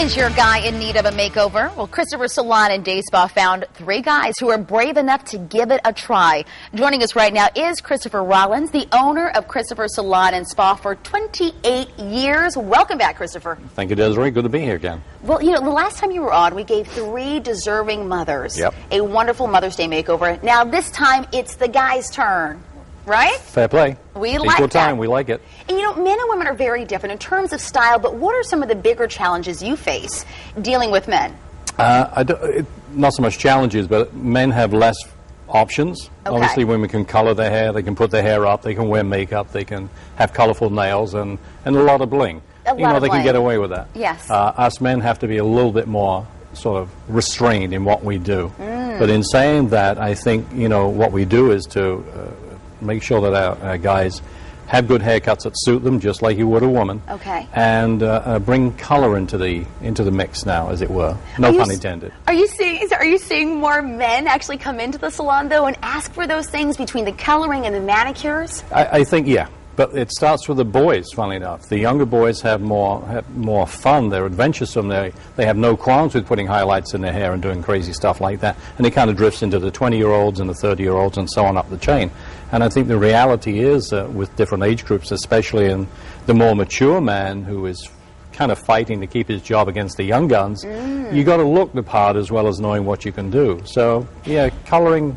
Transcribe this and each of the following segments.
Is your guy in need of a makeover? Well, Christopher Salon and Day Spa found 3 guys who are brave enough to give it a try. Joining us right now is Christopher Rollins, the owner of Christopher Salon and Spa for 28 years. Welcome back, Christopher. Thank you, Desiree. Good to be here again. Well, you know, the last time you were on, we gave 3 deserving mothers a wonderful Mother's Day makeover. Now, this time, it's the guy's turn. Right? Fair play. We like Equal that. time. We like it. And you know, men and women are very different in terms of style, but what are some of the bigger challenges you face dealing with men? Not so much challenges, but men have less options. Okay. Obviously, women can color their hair, they can put their hair up, they can wear makeup, they can have colorful nails, and a lot of bling. They can get away with that. Yes. Us men have to be a little bit more sort of restrained in what we do. But in saying that, I think, you know, what we do is to make sure that our guys have good haircuts that suit them, just like you would a woman. Okay. And bring color into the mix now, as it were. No pun intended. Are you seeing more men actually come into the salon though and ask for those things between the coloring and the manicures? I think yeah. But it starts with the boys, funnily enough. The younger boys have more fun. They're adventuresome. They have no qualms with putting highlights in their hair and doing crazy stuff like that. And it kind of drifts into the 20-year-olds and the 30-year-olds and so on up the chain. And I think the reality is with different age groups, especially in the more mature man who is kind of fighting to keep his job against the young guns, you got to look the part as well as knowing what you can do. So, yeah, coloring,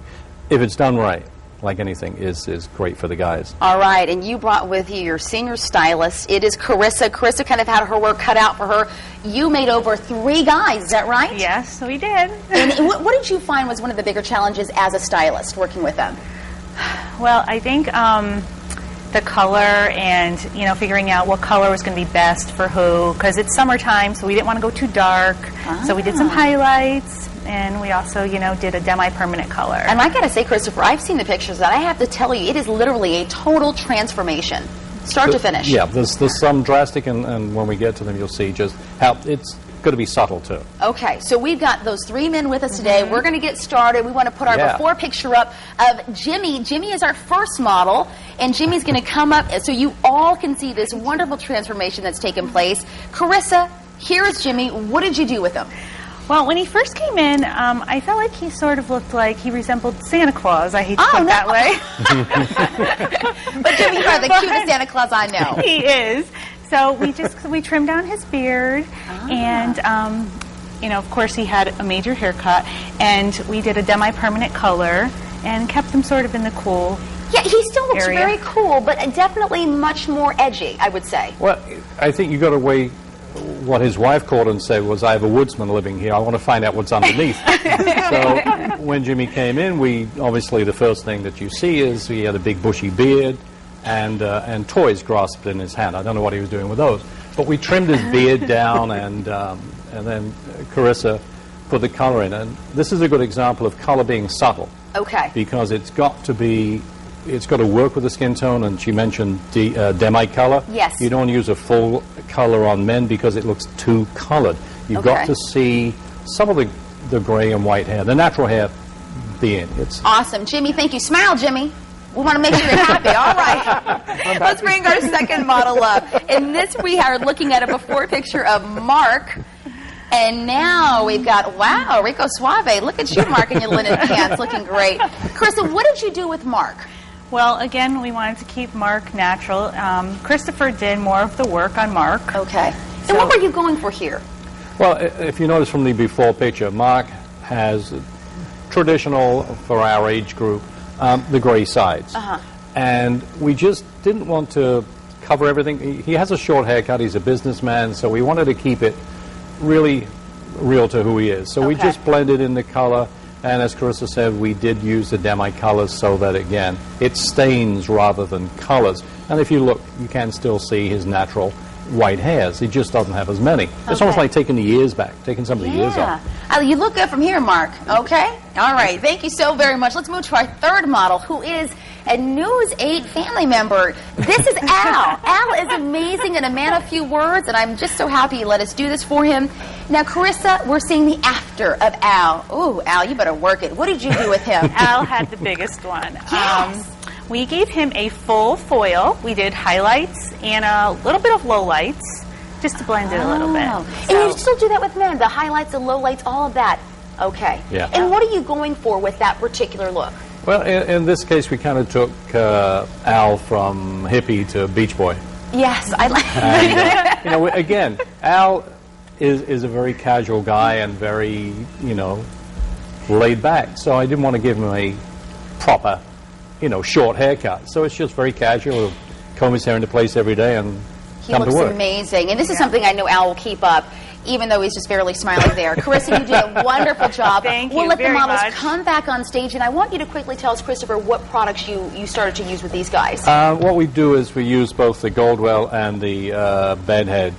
if it's done right, like anything, is great for the guys. All right, and you brought with you your senior stylist. It is Carissa. Carissa kind of had her work cut out for her. You made over 3 guys, is that right? Yes, we did. And what did you find was one of the bigger challenges as a stylist working with them? Well, I think the color and, you know, figuring out what color was going to be best for who, because it's summertime, so we didn't want to go too dark. So we did some highlights. And we also, you know, did a demi-permanent color. And I gotta say, Christopher, I've seen the pictures, and I have to tell you, it is literally a total transformation, start to finish. Yeah, there's some drastic, and when we get to them, you'll see just how it's going to be subtle, too. Okay, so we've got those 3 men with us today. We're going to get started. We want to put our before picture up of Jimmy. Jimmy is our first model, and Jimmy's going to come up so you all can see this wonderful transformation that's taken place. Carissa, here is Jimmy. What did you do with him? Well, when he first came in, I felt like he sort of looked like he resembled Santa Claus. I hate to put it that way. But Jimmy, you are the cutest Santa Claus I know. He is. So we trimmed down his beard, and you know, of course, he had a major haircut, and we did a demi-permanent color and kept him sort of in the cool. Yeah, he still looks very cool, but definitely much more edgy, I would say. Well, I think you got to weigh what his wife called and said was, I have a woodsman living here. I want to find out what's underneath. So when Jimmy came in, obviously the first thing that you see is he had a big bushy beard and toys grasped in his hand. I don't know what he was doing with those. But we trimmed his beard down, and then Carissa put the color in. And this is a good example of color being subtle. Okay. Because it's got to work with the skin tone, and she mentioned demi-color. Yes. You don't use a full color on men because it looks too colored. You've got to see some of the gray and white hair, the natural hair being. It's awesome. Jimmy, thank you. Smile, Jimmy. We want to make sure you're happy. All right. Let's bring our second model up. In this, we are looking at a before picture of Mark. And now we've got, wow, Rico Suave. Look at you, Mark, in your linen pants, looking great. Carissa, what did you do with Mark? Well, again, we wanted to keep Mark natural. Christopher did more of the work on Mark. Okay. So what were you going for here? Well, if you notice from the before picture, Mark has traditional, for our age group, the gray sides. And we just didn't want to cover everything. He has a short haircut. He's a businessman, so we wanted to keep it really real to who he is. So we just blended in the color. And as Carissa said, we did use the demi-colors so that, again, it stains rather than colors. And if you look, you can still see his natural white hairs. He just doesn't have as many. It's almost like taking the ears back, taking some of the ears off. You look good from here, Mark. Okay? All right. Thank you so very much. Let's move to our third model, who is a News 8 family member. This is Al. Al is amazing and a man of few words, and I'm just so happy you let us do this for him. Now, Carissa, we're seeing the after of Al. Ooh, Al, you better work it. What did you do with him? Al had the biggest one. Yes. We gave him a full foil. We did highlights and a little bit of lowlights. just to blend it a little bit. And you still do that with men, the highlights, the lowlights, all of that. Okay. Yeah. And what are you going for with that particular look? Well, in this case, we kind of took Al from hippie to beach boy. Yes, I like and, you know, again, Al is a very casual guy and very, you know, laid back. So I didn't want to give him a proper, you know, short haircut. So it's just very casual. He'll comb his hair into place every day and come to work. He looks amazing. And this is something I know Al will keep up, even though he's just barely smiling there. Carissa, you did a wonderful job. Thank you We'll let the very models much. come back on stage, and I want you to quickly tell us, Christopher, what products you started to use with these guys. What we do is we use both the Goldwell and the Bedhead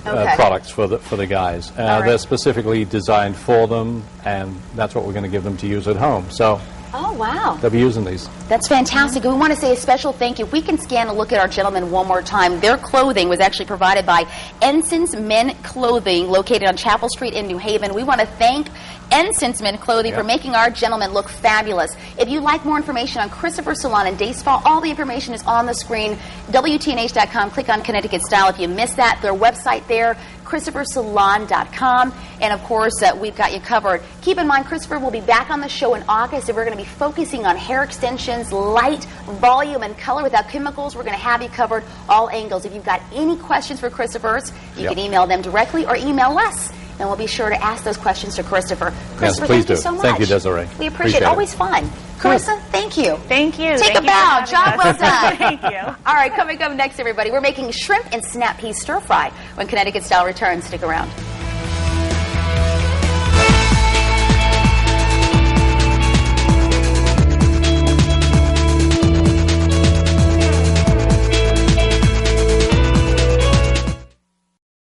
products for the guys. Right. They're specifically designed for them, and that's what we're going to give them to use at home. So. Oh, wow. They'll be using these. That's fantastic. We want to say a special thank you. If we can scan a look at our gentlemen one more time. Their clothing was actually provided by Ensign's Men Clothing, located on Chapel Street in New Haven. We want to thank Ensign's Men Clothing for making our gentlemen look fabulous. If you'd like more information on Christopher Salon and Day Spa, all the information is on the screen. WTNH.com. Click on Connecticut Style if you missed that. Their website there, ChristopherSalon.com. And, of course, we've got you covered. Keep in mind, Christopher will be back on the show in August, and we're going to be focusing on hair extensions, light, volume, and color without chemicals. We're going to have you covered all angles. If you've got any questions for Christopher's, you can email them directly or email us, and we'll be sure to ask those questions to Christopher. Christopher, yes, please thank you so much. Thank you, Desiree. We appreciate it. Always fun. Carissa, thank you. Thank you. Take Thank a bow. you for Job well having us. done. Thank you. All right, coming up next, everybody, we're making shrimp and snap pea stir fry when Connecticut Style returns. Stick around.